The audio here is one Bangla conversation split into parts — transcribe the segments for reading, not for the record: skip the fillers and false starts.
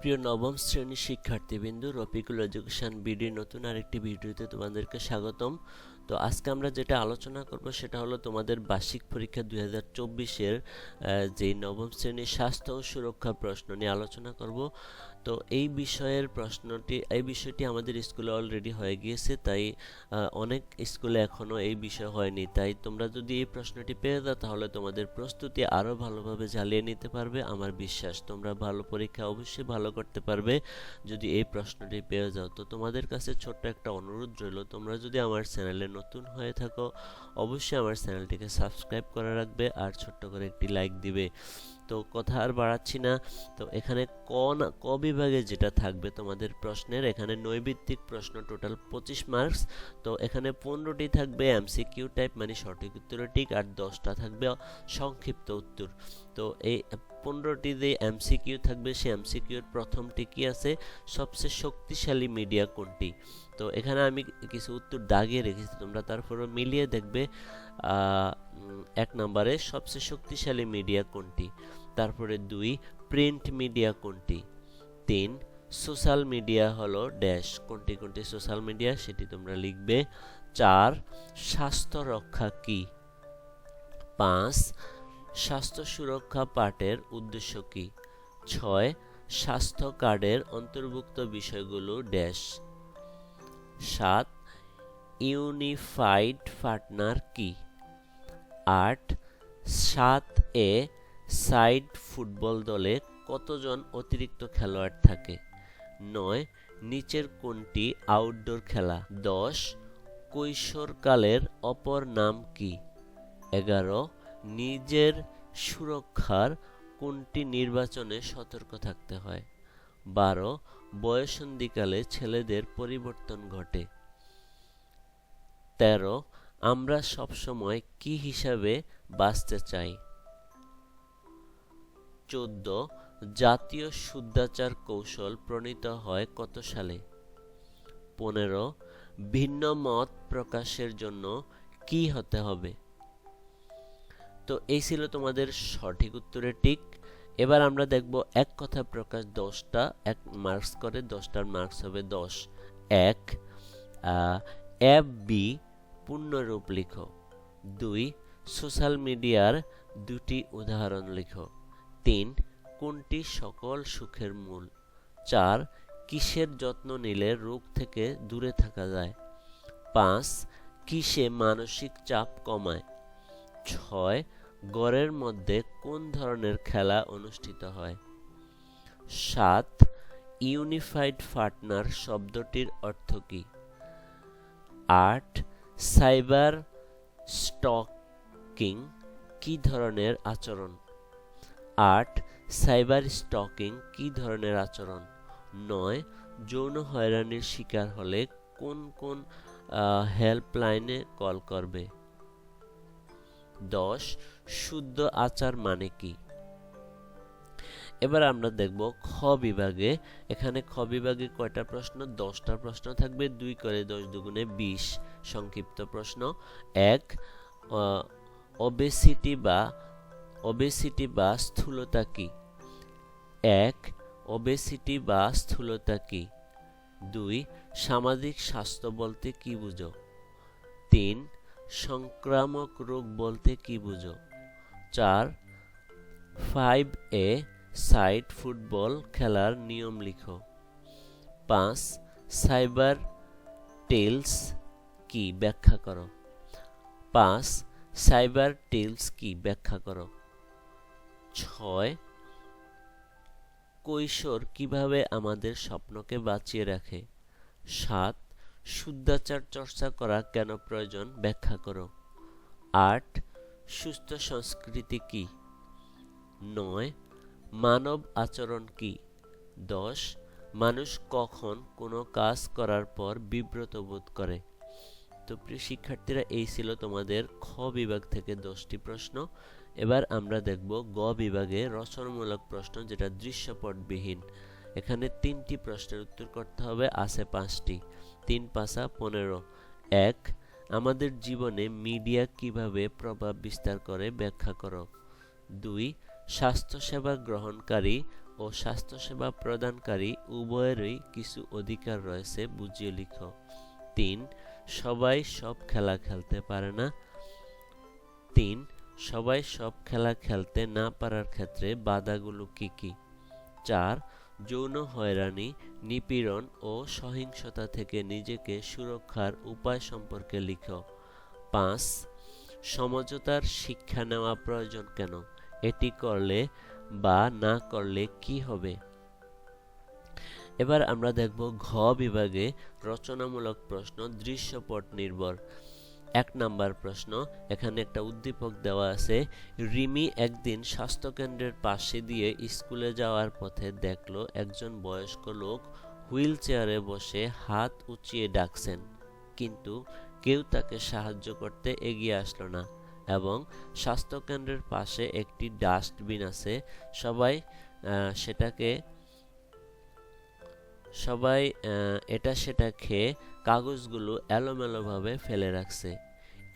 প্রিয় নবম শ্রেণীর শিক্ষার্থীবৃন্দু, রফিকুল এডুকেশন বিডির নতুন আরেকটি ভিডিওতে তোমাদেরকে স্বাগতম। তো আজকে আমরা যেটা আলোচনা করব সেটা হলো তোমাদের বার্ষিক পরীক্ষা 2024-এর যে নবম শ্রেণীর স্বাস্থ্য ও সুরক্ষা প্রশ্ন নিয়ে আলোচনা করব। তো এই বিষয়টি আমাদের স্কুলে অলরেডি হয়ে গিয়েছে, তাই অনেক স্কুলে এখনও এই বিষয় হয়নি। তাই তোমরা যদি এই প্রশ্নটি পেয়ে যাও তাহলে তোমাদের প্রস্তুতি আরও ভালোভাবে চালিয়ে নিতে পারবে। আমার বিশ্বাস তোমরা ভালো পরীক্ষা অবশ্যই ভালো করতে পারবে যদি এই প্রশ্নটি পেয়ে যাও। তো তোমাদের কাছে ছোট্ট একটা অনুরোধ রইল, তোমরা যদি আমার চ্যানেলে নতুন হয়ে থাকো অবশ্যই আমার চ্যানেলটিকে সাবস্ক্রাইব করে রাখবে আর ছোট্ট করে একটি লাইক দিবে। তো কথা আর বাড়াচ্ছি না। তো এখানে ক বিভাগে যেটা থাকবে তোমাদের প্রশ্নের, এখানে নৈর্ব্যক্তিক প্রশ্ন টোটাল 25 মার্কস। তো এখানে 15টি থাকবে এমসিকিউ টাইপ মানে সঠিক উত্তরের টিক, আর 10টা থাকবে সংক্ষিপ্ত উত্তর। তো এই 15টি যে এমসিকিউ থাকবে সেই এমসিকিউর প্রথমটি কি আছে, সবচেয়ে শক্তিশালী মিডিয়া কোনটি। তো এখানে আমি কিছু উত্তর দাগিয়ে রেখেছি, তোমরা তারপরে মিলিয়ে দেখবে। 1 নম্বরে সবচেয়ে শক্তিশালী মিডিয়া কোনটি, তারপরে 2 প্রিন্ট মিডিয়া কোনটি, 3 সোশ্যাল মিডিয়া হলো ড্যাশ কোনটি কোনটি সোশ্যাল মিডিয়া সেটি তোমরা লিখবে, 4 স্বাস্থ্য রক্ষা কি, 5 স্বাস্থ্য সুরক্ষা পাঠের উদ্দেশ্য কি, 6 স্বাস্থ্য কার্ডের অন্তর্ভুক্ত বিষয়গুলো ড্যাশ, 7 ইউনিফাইড পার্টনার কি, 8 7 সাইড ফুটবল দলে কতজন অতিরিক্ত খেলোয়াড় থাকে, 9 নিচের কোনটি আউটডোর খেলা, 10 কৈশোরকালের অপর নাম কি, 11 নিজের সুরক্ষার কোনটি নির্বাচনে সতর্ক থাকতে হয়, 12 বয়ঃসন্ধিকালে ছেলেদের পরিবর্তন ঘটে, 13 আমরা সবসময় কি হিসাবে বাঁচতে চাই, 14 জাতীয় শুদ্ধাচার কৌশল প্রণীত হয় কত সালে, 15 ভিন্ন মত প্রকাশের জন্য কি হতে হবে। তো এই ছিল তোমাদের সঠিক উত্তরের টিক। এবার আমরা দেখব এক কথা প্রকাশ 10টা 1 মার্কস করে, 10টার মার্কস হবে 10। 1 FB পূর্ণরূপ লিখো, 2 সোশ্যাল মিডিয়ার 2টি উদাহরণ লিখো, 3 কোনটি সকল সুখের মূল, 4 কিসের যত্ন নিলে রোগ থেকে দূরে থাকা যায়, 5 কিসে মানসিক চাপ কমায়, 6 ঘরের মধ্যে কোন ধরনের খেলা অনুষ্ঠিত হয়, 7 ইউনিফাইড পার্টনার শব্দটির অর্থ কি, 8 সাইবার স্টকিং কি ধরনের আচরণ, 8 সাইবার স্টকিং কি ধরনের আচরণ, 9 যৌন হয়রানির শিকার হলে কোন কোন হেল্পলাইনে কল করবে, 10 শুদ্ধ আচার মানে কি। এবার আমরা দেখব খ বিভাগে। এখানে খ বিভাগে কয়টা প্রশ্ন, 10টা প্রশ্ন থাকবে, 2 করে 10 দুগুণে 20 সংক্ষিপ্ত প্রশ্ন। 1 ওবেসিটি বা স্থূলতা কি, 1 ওবেসিটি বা স্থূলতা কি, 2 সামাজিক স্বাস্থ্য বলতে কি বুঝো, 3 সংক্রামক রোগ বলতে কি বুঝো, 4 5 সাইড ফুটবল খেলার নিয়ম লিখো, 5 সাইবার টেলস কি ব্যাখ্যা করো, 5 সাইবার টেলস কি ব্যাখ্যা করো, 6 কৈশোর কিভাবে আমাদের স্বপ্নকে বাঁচিয়ে রাখে, 7 শুদ্ধাচার চর্চা করা কেন প্রয়োজন ব্যাখ্যা করো, 8 সুস্থ সংস্কৃতি কি, 9 মানব আচরণ কি, 10 মানুষ কখন কোনো কাজ করার পর বিব্রত বোধ করে। তো প্রিয় শিক্ষার্থীরা, এই ছিল তোমাদের খ বিভাগ থেকে 10টি প্রশ্ন। এবার আমরা দেখব গ বিভাগে রচনামূলক প্রশ্ন, যেটা দৃশ্যপটবিহীন। এখানে 3টি প্রশ্নের উত্তর করতে হবে, আছে 5টি, 3 5 15। 1 আমাদের জীবনে মিডিয়া কিভাবে প্রভাব বিস্তার করে ব্যাখ্যা করো। 2 স্বাস্থ্যসেবা গ্রহণকারী ও স্বাস্থ্যসেবা প্রদানকারী উভয়েরই কিছু অধিকার রয়েছে, বুঝিয়ে লিখো। ৩. সবাই সব খেলা খেলতে পারে না। ৩. সবাই সব খেলা খেলতে না পারার ক্ষেত্রে বাধাগুলো কি কি? ৪. যৌন হয়রানি, নিপীড়ন ও সহিংসতা থেকে নিজেকে সুরক্ষার উপায় সম্পর্কে লিখো। ৫. সমঝোতার শিক্ষা নেওয়া প্রয়োজন কেন? এটি করলে বা না করলে কি হবে? এবার আমরা দেখব ঘ বিভাগে রচনামূলক প্রশ্ন, দৃশ্যপট নির্ভর। ১ নাম্বার প্রশ্ন, এখানে একটা উদ্দীপক দেওয়া আছে। রিমি একদিন স্বাস্থ্যকেন্দ্রের পাশে দিয়ে স্কুলে যাওয়ার পথে দেখলো একজন বয়স্ক লোক হুইল চেয়ারে বসে হাত উঁচিয়ে ডাকছেন, কিন্তু কেউ তাকে সাহায্য করতে এগিয়ে আসলো না এবং স্বাস্থ্যকেন্দ্রের পাশে একটি ডাস্টবিন আছে। সবাই এটা সেটা খেয়ে কাগজগুলো এলোমেলোভাবে ফেলে রাখছে।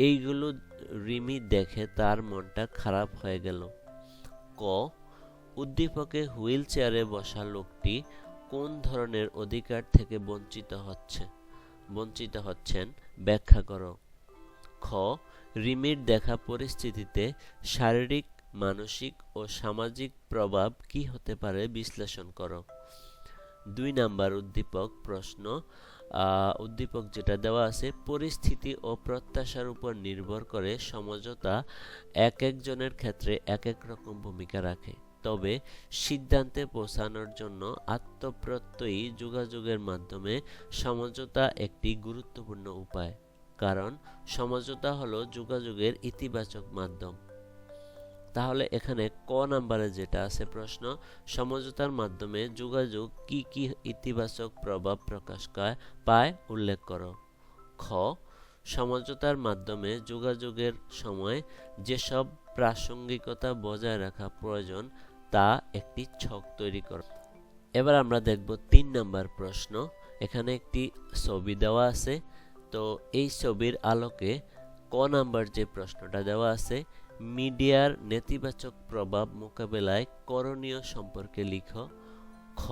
এইগুলো রিমি দেখে তার মনটা খারাপ হয়ে গেল। ক. উদ্দীপকে হুইল চেয়ারে বসা লোকটি কোন ধরনের অধিকার থেকে বঞ্চিত হচ্ছেন ব্যাখ্যা করো। খ. রিমির দেখা পরিস্থিতিতে শারীরিক, মানসিক ও সামাজিক প্রভাব কি হতে পারে বিশ্লেষণ করো। ২ নাম্বার উদ্দীপক প্রশ্ন, উদ্দীপক যেটা দেওয়া আছে, পরিস্থিতি ও প্রত্যাশার উপর নির্ভর করে সমঝোতা এক একজনের ক্ষেত্রে এক এক রকম ভূমিকা রাখে, তবে সিদ্ধান্তে পৌঁছানোর জন্য আত্মপ্রত্যয়ী যোগাযোগের মাধ্যমে সমঝোতা একটি গুরুত্বপূর্ণ উপায়, কারণ সমঝোতা হলো যোগাযোগের ইতিবাচক মাধ্যম। তাহলে এখানে ক নাম্বারে যেটা আছে প্রশ্ন, সমঝোতার মাধ্যমে যোগাযোগ কি কি ইতিবাচক প্রভাব প্রকাশ পায় উল্লেখ করো। খ. সমঝোতার মাধ্যমে যোগাযোগের সময় যেসব প্রাসঙ্গিকতা বজায় রাখা প্রয়োজন তা একটি ছক তৈরি করো। এবার আমরা দেখব ৩ নাম্বার প্রশ্ন। এখানে একটি ছবি দেওয়া আছে, তো এই ছবির আলোকে ক নাম্বার যে প্রশ্নটা দেওয়া আছে, মিডিয়ার নেতিবাচক প্রভাব মোকাবেলায় করণীয় সম্পর্কে লিখো। খ.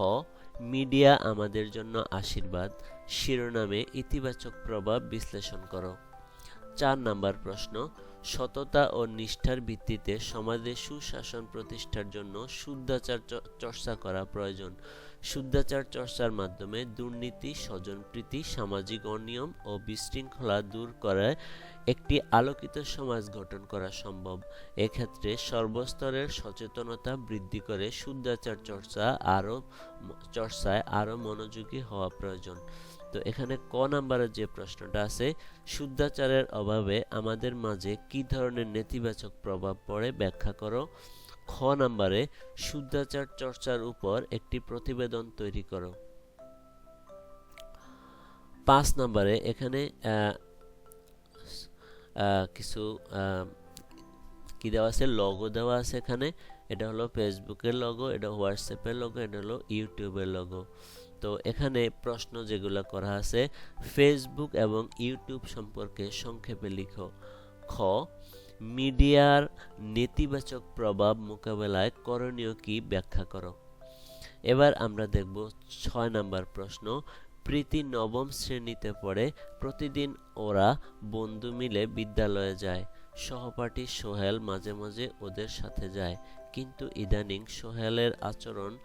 মিডিয়া আমাদের জন্য আশীর্বাদ শিরোনামে ইতিবাচক প্রভাব বিশ্লেষণ করো। ৪ নাম্বার প্রশ্ন, সততা ও নিষ্ঠার ভিত্তিতে সমাজে সুশাসন প্রতিষ্ঠার জন্য শুদ্ধাচার চর্চা করা প্রয়োজন। শুদ্ধাচার চর্চার মাধ্যমে দুর্নীতি, স্বজনপ্রীতি, সামাজিক অনিয়ম ও বিশৃঙ্খলা দূর করে একটি আলোকিত সমাজ গঠন করা সম্ভব। এক্ষেত্রে সর্বস্তরের সচেতনতা বৃদ্ধি করে শুদ্ধাচার চর্চায় আরও মনোযোগী হওয়া প্রয়োজন। তো এখানে ক নাম্বারের যে প্রশ্নটা আছে, শুদ্ধাচারের অভাবে আমাদের মাঝে কি ধরনের নেতিবাচক প্রভাব পড়ে ব্যাখ্যা করো। খ নাম্বারে শুদ্ধাচার চর্চার উপর একটি প্রতিবেদন তৈরি করো। ৫ নাম্বারে এখানে কিছু কি দেওয়া আছে, লগো দেওয়া আছে। এখানে এটা হলো ফেসবুকের লগো, এটা হোয়াটসঅ্যাপের লগো, এটা হলো ইউটিউবের লগো। তো এখানে প্রশ্ন যেগুলো করা আছে, ফেসবুক এবং ইউটিউব সম্পর্কে সংক্ষেপে লিখো। খ. মিডিয়ার নেতিবাচক প্রভাব মোকাবেলায় করণীয় কি ব্যাখ্যা করো। এবার আমরা দেখব ৬ নাম্বার প্রশ্ন। প্রীতি নবম শ্রেণীতে পড়ে, প্রতিদিন ওরা বন্ধু মিলে বিদ্যালয়ে যায়। সহপাঠী সোহেল মাঝে মাঝে ওদের সাথে যায়, কিন্তু ইদানিং সোহেলের আচরণে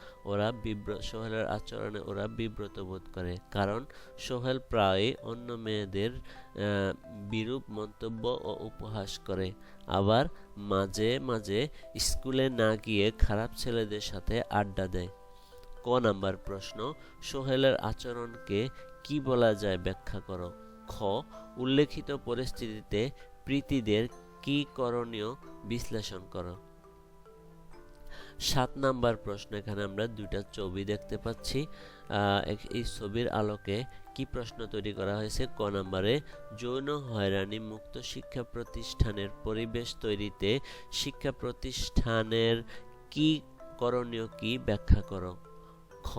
ওরা বিব্রত বোধ করে, কারণ সোহেল প্রায়ই অন্য মেয়েদের বিরূপ মন্তব্য ও উপহাস করে, আবার মাঝে মাঝে স্কুলে না গিয়ে খারাপ ছেলেদের সাথে আড্ডা দেয়। ক নাম্বার প্রশ্ন, সোহেলের আচরণকে কি বলা যায় ব্যাখ্যা করো। খ. উল্লেখিত পরিস্থিতিতে প্রীতিদের কি করণীয় বিশ্লেষণ করো। ৭ নাম্বার প্রশ্ন, এখানে আমরা দুইটা ছবি দেখতে পাচ্ছি। এই ছবির আলোকে কি প্রশ্ন তৈরি করা হয়েছে। ক নাম্বারে, যৌন হয়রানি মুক্ত শিক্ষা প্রতিষ্ঠানের পরিবেশ তৈরিতে শিক্ষা প্রতিষ্ঠানের কি করণীয় কি ব্যাখ্যা করো। খ.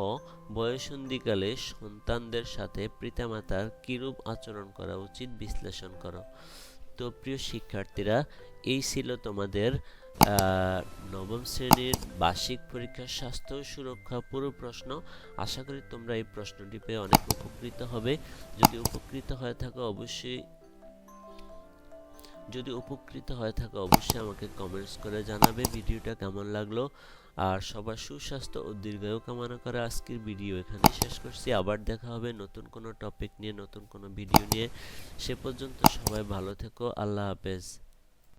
বয়ঃসন্ধিকালে সন্তানদের সাথে পিতামাতার কিরূপ আচরণ করা উচিত বিশ্লেষণ করো। তো প্রিয় শিক্ষার্থীরা, এই ছিল তোমাদের আহ, নবম শ্রেণীর বার্ষিক পরীক্ষার স্বাস্থ্য ও সুরক্ষা পুরো প্রশ্ন। আশা করি তোমরা এই প্রশ্নটি পেয়ে অনেক উপকৃত হবে। যদি উপকৃত হয়ে থাকো অবশ্যই আমাকে কমেন্টস করে জানাবে ভিডিওটা কেমন লাগলো। আর সবার সুস্বাস্থ্য ও দীর্ঘায়ু কামনা করে আজকের ভিডিও এখানেই শেষ করছি। আবার দেখা হবে নতুন কোনো টপিক নিয়ে, নতুন কোনো ভিডিও নিয়ে। সে পর্যন্ত সবাই ভালো থেকো। আল্লাহ হাফেজ।